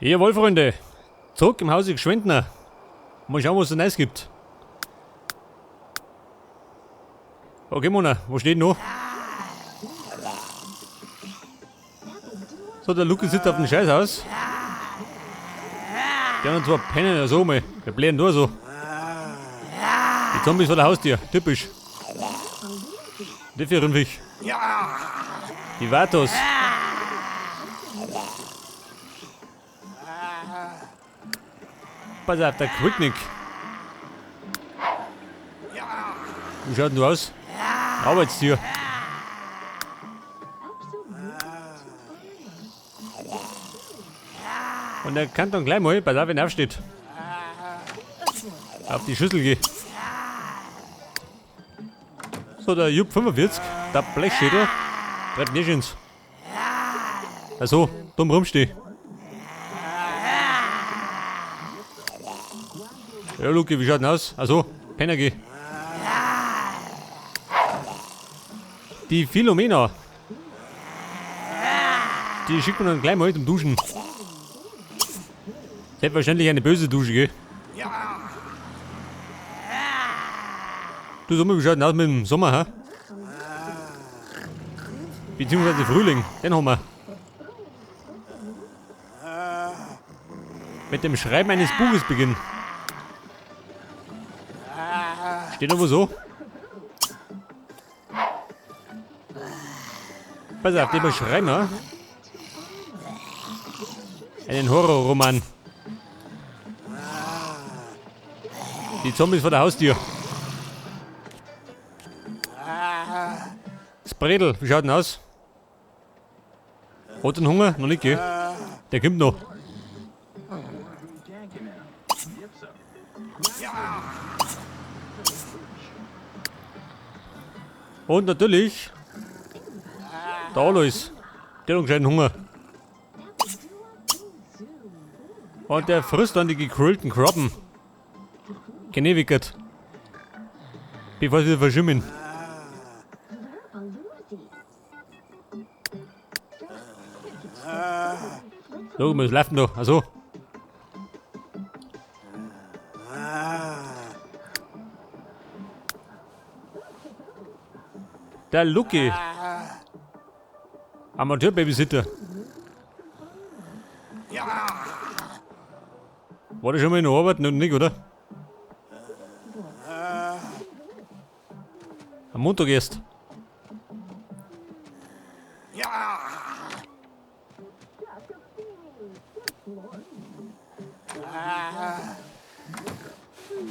Jawohl, Freunde. Zurück im Hause Gschwendner. Mal schauen, was es da Neues gibt. Okay, Mona, wo steht noch? So, der Luki sitzt auf dem Scheißhaus. Die anderen zwei pennen ja so mal. Wir blähen nur so. Die Zombies vor der Haustür, typisch. Die vier Rümpfig. Die Vatos. Pass auf, der Quicknick. Wie schaut denn du aus? Arbeitstier. Und er kann dann gleich mal, pass auf, wenn er aufsteht. Auf die Schüssel gehen. So, der Jupp 45, der Blechschädel, treibt nicht ins. Also, dumm rumstehen. Ja, Luki, wie schaut denn aus? Also, Penner geh. Die Philomena. Die schickt man dann gleich mal zum Duschen. Selbstverständlich eine böse Dusche, gell? Du, sag mal, wie schaut denn aus mit dem Sommer, hä? Beziehungsweise Frühling, den haben wir. Mit dem Schreiben eines Buches beginnen. Steht aber so. Pass auf, den beschreiben wir. Einen Horrorroman. Die Zombies vor der Haustür. Das Bredel, wie schaut denn aus? Hat den Hunger? Noch nicht, gell? Der kommt noch. Und natürlich der Alois. Der hat anscheinend Hunger. Und der frisst dann die gegrillten Krabben. Genewickert. Bevor sie wieder verschimmeln. So, was läuft denn da? Achso. Der Luki. Amateur-Babysitter. War der schon mal in der Arbeit? Noch nicht, oder? Am Montag erst.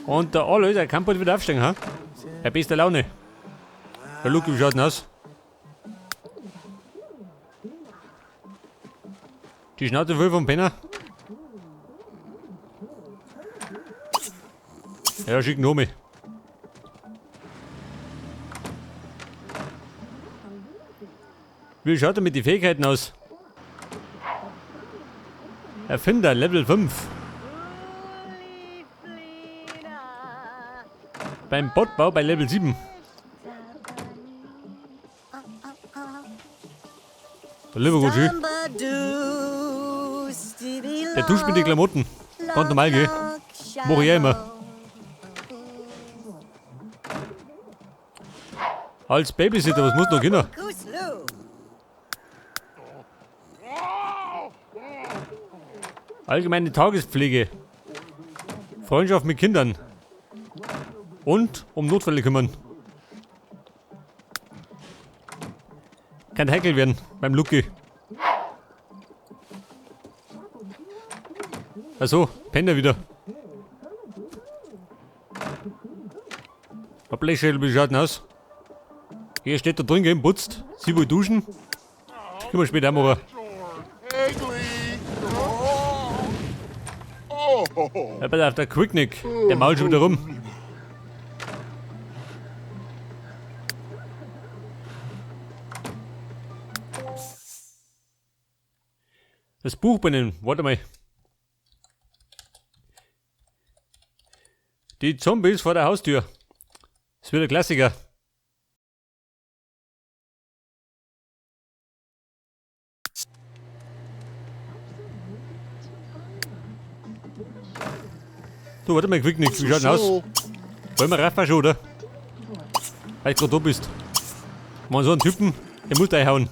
Und der Alois, der kann bald wieder aufstehen, ha? Bei bester Laune. Der Luki, wie schaut denn aus? Die Schnauze voll vom Penner. Ja, schick noch mit. Wie schaut er mit den Fähigkeiten aus? Erfinder, Level 5. Beim Botbau bei Level 7. Der Liebergutschi. Der duscht mit den Klamotten. Ganz normal, gell? Mach ich ja immer. Als Babysitter, was muss noch gehen? Allgemeine Tagespflege. Freundschaft mit Kindern. Und um Notfälle kümmern. Kann Heckel werden beim Luki. Also, pennt er wieder. Der Blechschädel, wie schaut denn aus? Hier steht da drin, gell, putzt. Sie wohl duschen. Können wir später machen. Ja, pass auf, der Quicknick. Der mault schon wieder rum. Das Buch benennen, warte mal. Die Zombies vor der Haustür. Das wird ein Klassiker. Du, warte mal, Quick nix. Wie schaut denn aus? Wollen wir rauf schon, oder? Weil du gerade da bist. Mal so einen Typen, der muss reinhauen.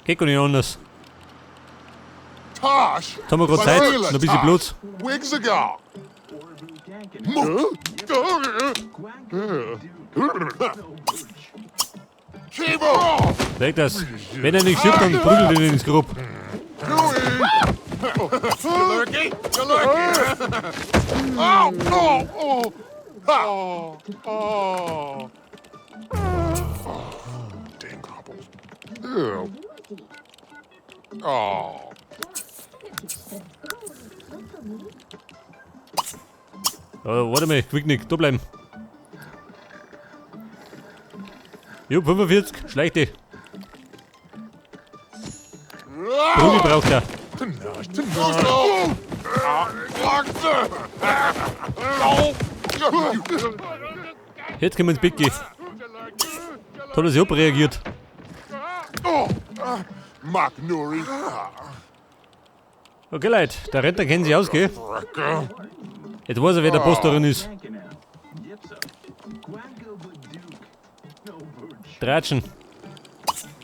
Geht gar nicht anders. Tosh! Jetzt haben wir gerade Zeit, noch ein bisschen Blut. Wigs ago! Kibo! Weg das. Wenn er nicht stirbt, dann prügelt ihn ins Grab. Lurky! You lurky! Oh! Oh! Oh! Oh! Oh! Dang gobbles. Ew. Oh. Warte mal, Quicknick, da bleiben. Jo, 45, schleich dich. Prügel braucht er. Jetzt können wir ins Bett gehen. Da hat er sich abreagiert. Mark Nuri. Okay, Leute, der Rentner kennen sich aus, gell? Jetzt weiß er, wer der Boss darin ist. Tratschen.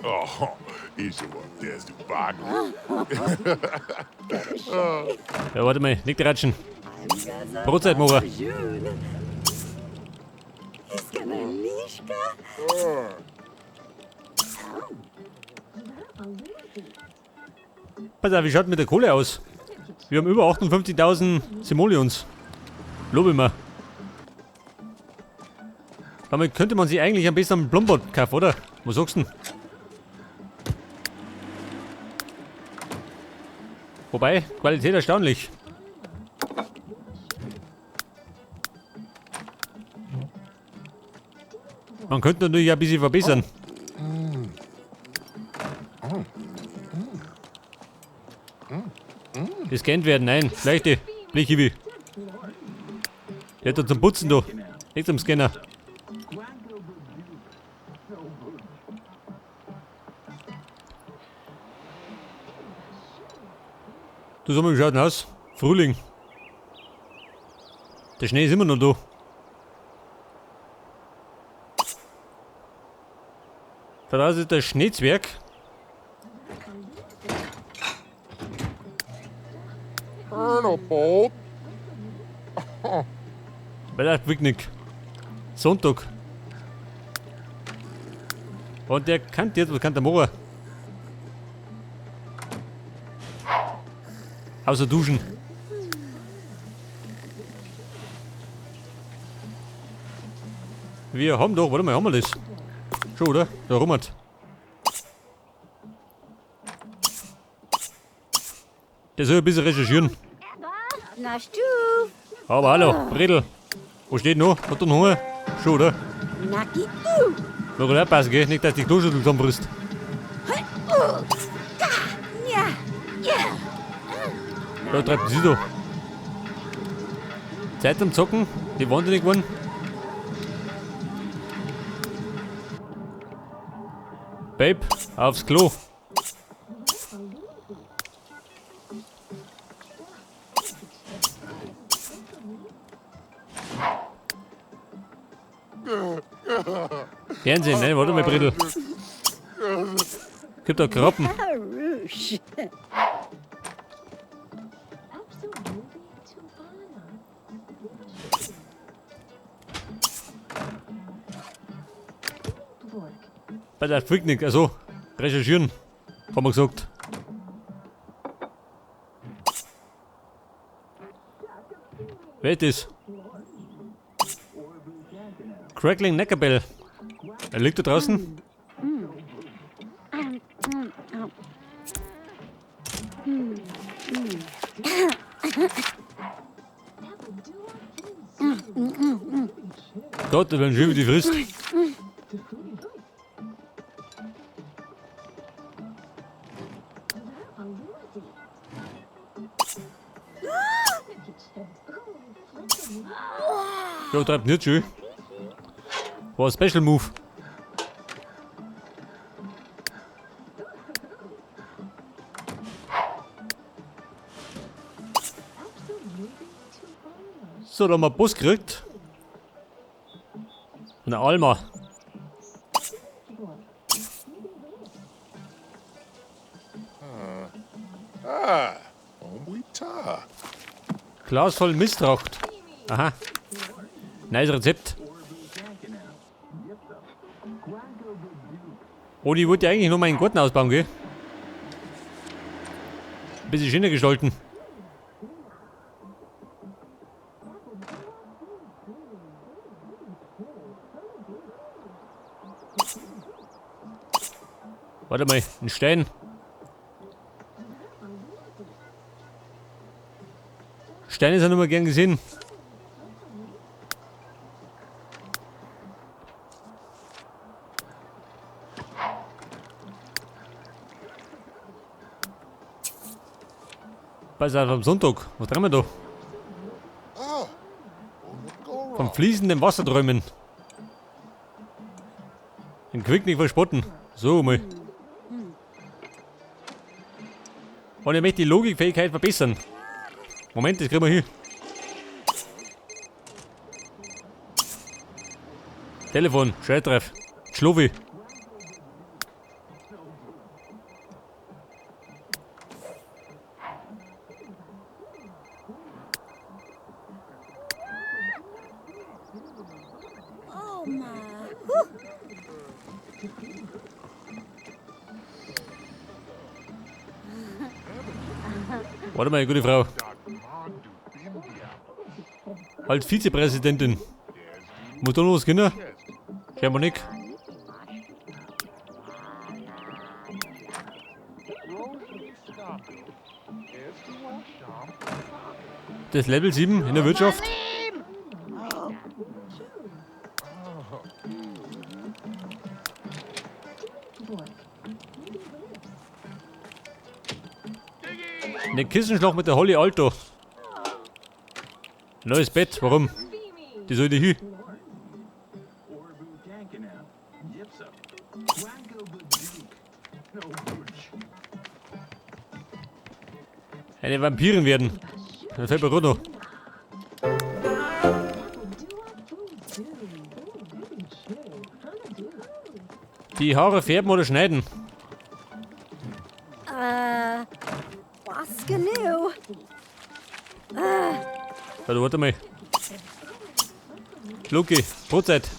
Oh, easy one, there's the bag. Ja, warte mal, nicht tratschen. Brotzeit machen. Pass auf, wie schaut mit der Kohle aus? Wir haben über 58.000 Simoleons. Lobe mal. Damit könnte man sich eigentlich am besten einen Plumbot kaufen, oder? Was sagst du denn? Wobei, Qualität erstaunlich. Man könnte natürlich ein bisschen verbessern. Gescannt werden, nein, leichte Blichibi. Der hat da zum Putzen da, nicht zum Scanner. Du, sag mal, wie schaut denn aus? Frühling. Der Schnee ist immer noch da. Da draußen ist der Schneezwerg. Bob. Bei der Picknick. Sonntag. Und der kann jetzt, was kann der machen? Außer duschen. Wir haben doch, warte mal, haben wir das? Schon, oder? Da rummert. Der soll ein bisschen recherchieren. Na, du. Aber hallo, Bredel. Wo steht noch? Hat er noch Hunger? Schon, oder? Na, geh du. Noch gut aufpassen, gell? Nicht, dass die Kloschüttel zusammenbricht. Ja, ja. Da treibt sie da. Zeit zum Zocken? Die wahnsinnig geworden. Babe, aufs Klo. Fernsehen, ne? Warte mal, Bredel. Gibt da Kroppen. Harusch. Bei der Picknick, also recherchieren, haben wir gesagt. Wer ist das? Crackling Neckerbell. Er liegt da draußen. Gott, da werden schön wie die frisst. Ja, treibt nicht schön. War ein Special Move. So, da haben wir einen Bus gekriegt. Eine Alma. Omwita. Glas voll Misstracht. Aha. Nice Rezept. Oh, die wollte ja eigentlich nur meinen Garten ausbauen, gell? Ein bisschen schöner gestalten. Warte mal, ein Stein. Steine sind immer gern gesehen. Pass auf, am Sonntag. Was treiben wir da? Vom fließenden Wasser träumen. Den Quick nicht verspotten. So mal. Und ich möchte die Logikfähigkeit verbessern. Moment, das kriegen wir hin. Telefon, Scheitreff, Schlufi. Oh, ma. Warte mal, gute Frau. Halt Vizepräsidentin. Muss da noch was gehen? Scheinbar nicht. Das Level 7 in der Wirtschaft. Eine Kissenschlacht mit der Holly Alto. Neues Bett, warum? Die sollte hin. Eine Vampirin werden. Das fällt mir gut noch. Die Haare färben oder schneiden? Was genau? Warte, warte mal. Luki, Brotzeit.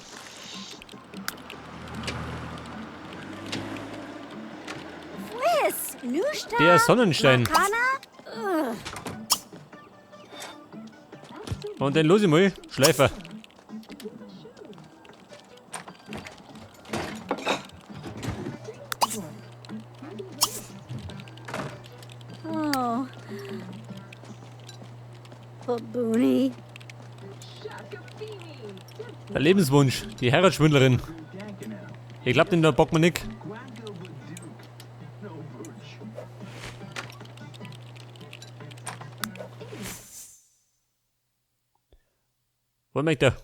Quiz, Nusta, Der Sonnenstein. Makana? Und dann los ich mal. Schleifer. Oh. Babooni. Der Lebenswunsch. Die Heiratsschwindlerin. Ich glaub, den da bockt man nicht. Was möchte der?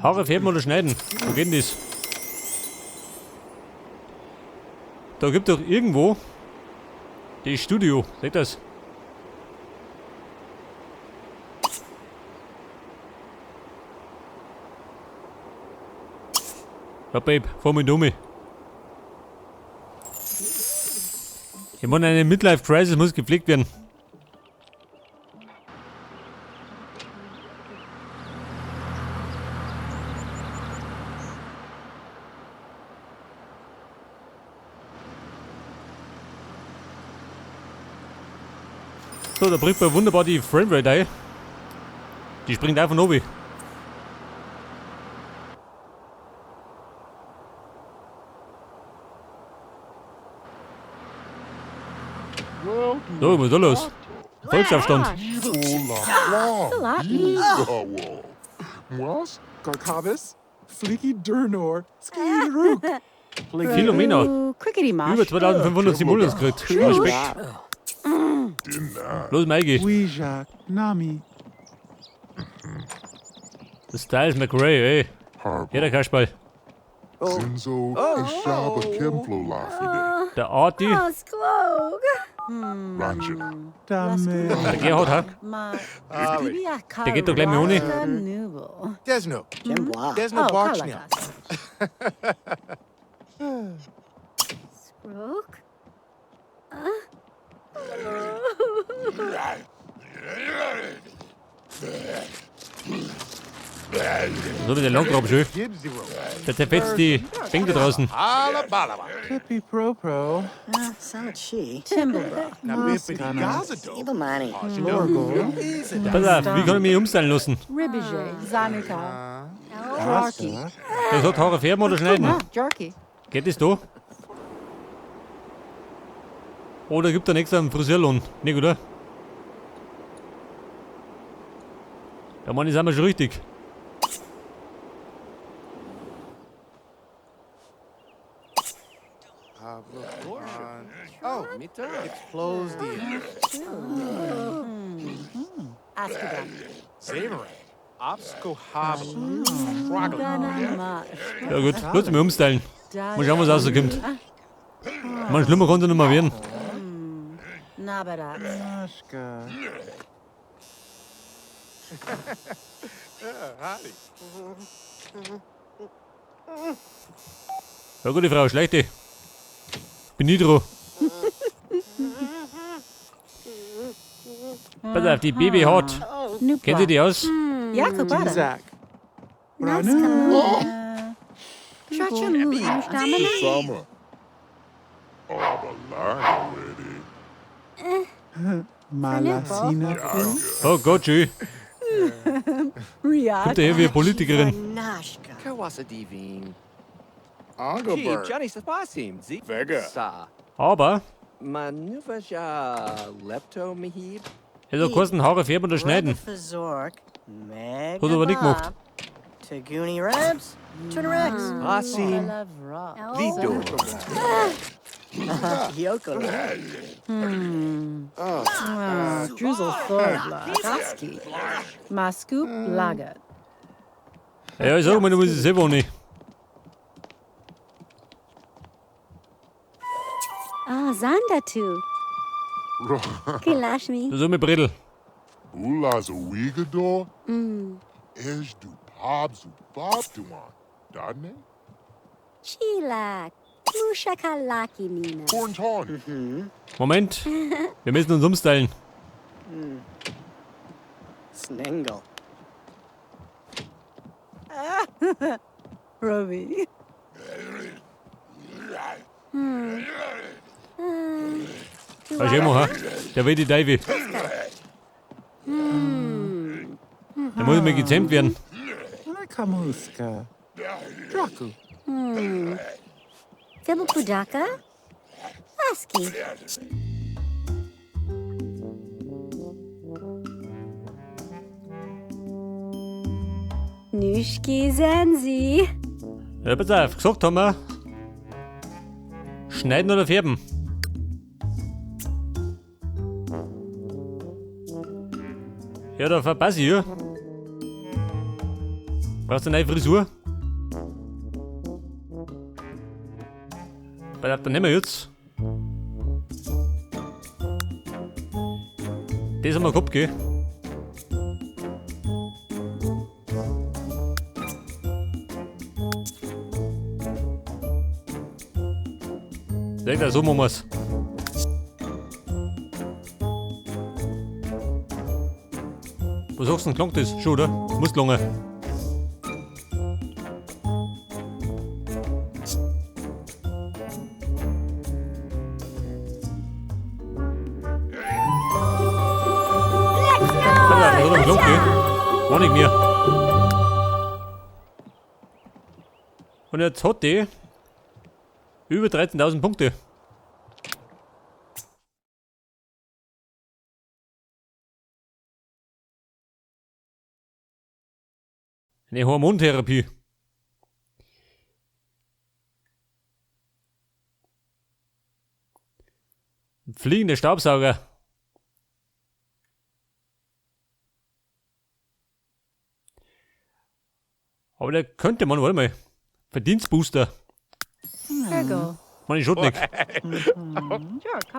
Haare färben oder schneiden? Wo geht denn das? Da gibt doch irgendwo das Studio. Seht das? Ja, Babe, fahr mich dumm. Ich meine, eine Midlife-Crisis muss gepflegt werden. So, da bringt man wunderbar die Framerate ein. Die springt einfach oben. So, was ist da los? Volksabstand. Was? Garkavis? Fleeky Durnor? Ski Rook? Philomena. Crickety Mosh. Über 2500 Simoleons gekriegt. Respekt. Los, Maigi. Weejak, Nami. Das Styles McRae, ey. Ja, der Kasperl. Sinzo Ishaba Kemplo Lafide. Der Arti, Oh, Sklog. Ranjana. Damit. der Gerhard, ha? Der geht doch gleich mal ohne. Desno. Jimbois. Desno Barchnia. Skrok. So wie der Langgrab schön. Der zerfetzt die Bänke draußen. Alabalaba. Tippy Pro Pro. So she. Timberbrook. Nabippity Gazado. Edelmani. Lorgo. Pass auf, wie kann ich mich umstellen lassen? Ribbiger, Zanuka, Rasta. Der sagt, Haare färben oder schneiden. Jerky. Geht das da? Oder gibt er nichts am Friseurlohn? Nicht, oder? Da meine ich, sind wir schon richtig. Oh, Mita, it's closed in. Askadan. Samurai. Obsco Hab. Ja gut, lass mich umstellen. Mal schauen, was rauskommt. Man, schlimmer kann es nicht mehr werden. Nabadat. Ashka. Ja gut, die Frau, schlechte. Bin Nitro. Pass auf, die Baby hat. Kennt ihr die aus? Jakobada. Zach. Naskamu. Chachamu. Summer. Oh, but learn already. Malasina. Oh Gott, schön. Riyadh. Kommt daher wie eine Politikerin. Nashka. Kawasa Divine. Angabert. Johnny Sabasim. Vega. Sa. Aber Manuvaja Lepto Mihib. es hat kosten Haare färben oder schneiden. Fazork. Hat aber nicht gemacht. Taguni Rabs. Tunerex. Asim. Lido. Yoko. Druzel Thorla. Kaski. Mascoop Lagat. Ja, ich sag mal, du musst es selber nicht. Ah, Zandatu. Kilashmi. Das ist mit Bredel. Ula's a Wigador. És du Pobs u Bob Duan. Dadne? Chilak. Mushakalaki Nina. Orange Horn. Moment, wir müssen uns umstellen. Snengle. Robbie. Weißt du immer, ha? Der will die Divey. Der muss mir gezähmt werden. Nakamuska. Draku. Filipudaka. Aski. Nushki Zenzi. Ja, pass auf, gesagt haben wir. Schneiden oder färben? Ja, da verpasse ich, ja. Brauchst du eine neue Frisur? Pass auf, dann nehmen wir jetzt. Das haben wir gehabt, gell? Seht ihr, so machen wir's. Was sagst du denn, klangt das schon, oder? Muss lange. Das hat aber gelangt, gell? War nicht mehr. Und jetzt hat die über 13.000 Punkte. Eine Hormontherapie. Ein fliegender Staubsauger. Aber da könnte man, warte mal, Verdienstbooster. Ergo. Mann, ich schon nicht. Sure,